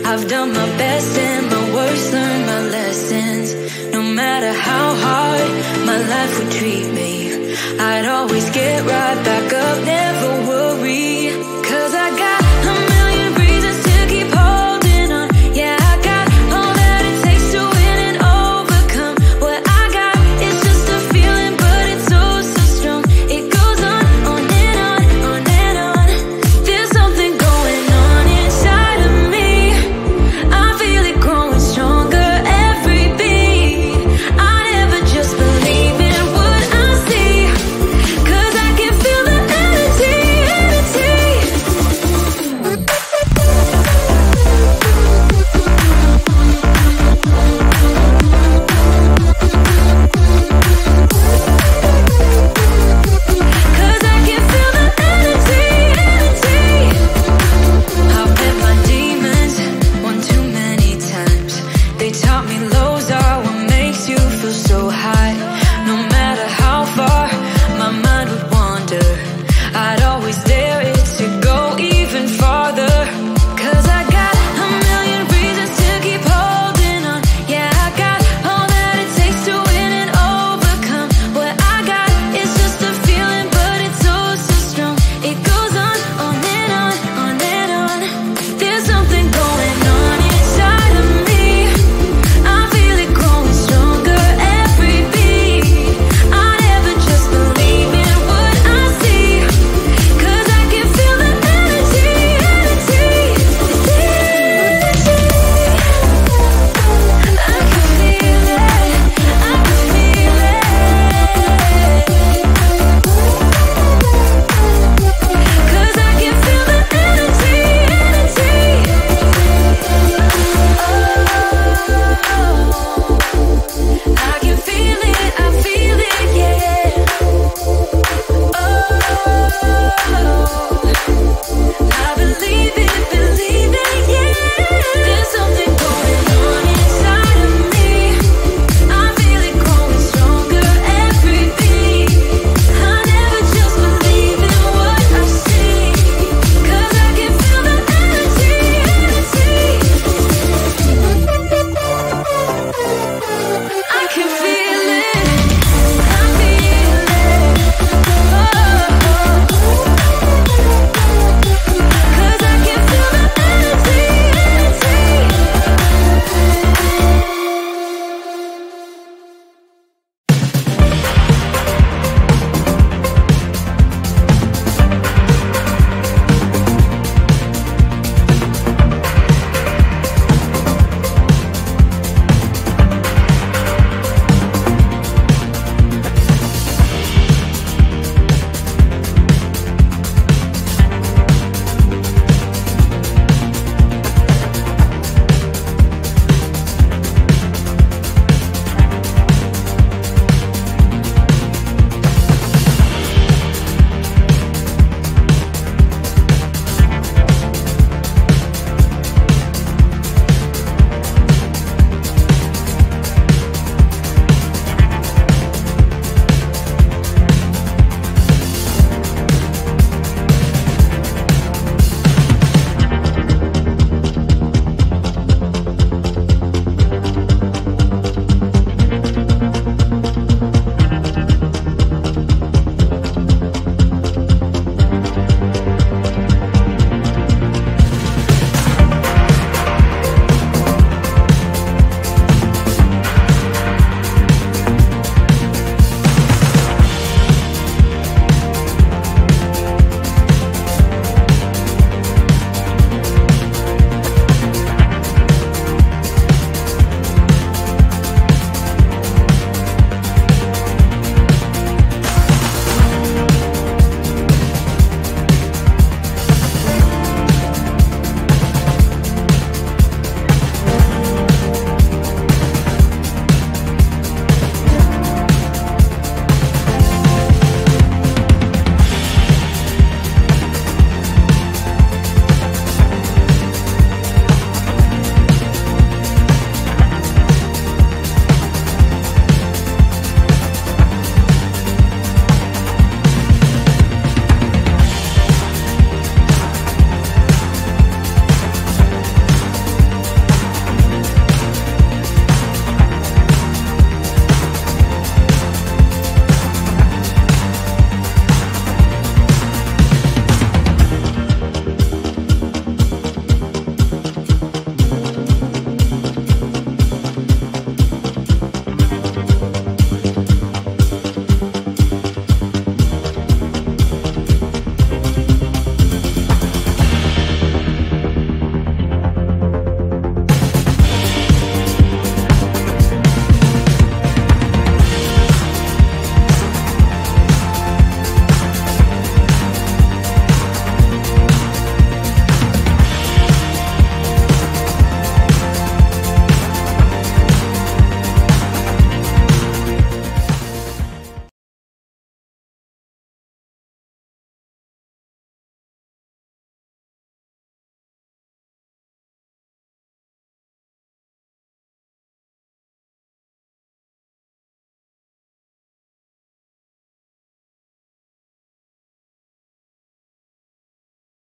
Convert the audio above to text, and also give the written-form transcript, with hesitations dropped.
I've done my best and my worst, learned my lessons. No matter how hard my life would treat me, I'd always get right back up, never worry. 'Cause I got a million reasons to keep holding on. Yeah, I got all that it takes to win and overcome. What I got is just a feeling, but it's oh so strong. It goes on and on, on and on. There's something going on inside of me. I feel it growing stronger every beat. I never just believe in what I see, 'cause I can feel the energy, energy. Cause I can feel the energy, energy. I've met my demons one too many times. They taught me lows are what makes you feel so high. No matter how far my mind would wander, I'd always dare it to go even farther. 'Cause I got a million reasons to keep holding on. Yeah, I got all that it takes to win and overcome. What I got is just a feeling, but it's oh so strong. It goes on and on, on and on. There's something going on inside of me. I feel it growing stronger every beat. I never just believe in what I see, 'cause I can feel the energy, energy, energy. I can feel it, I can feel it. 'Cause I can feel the energy, energy. Oh, I can feel it, yeah. Oh,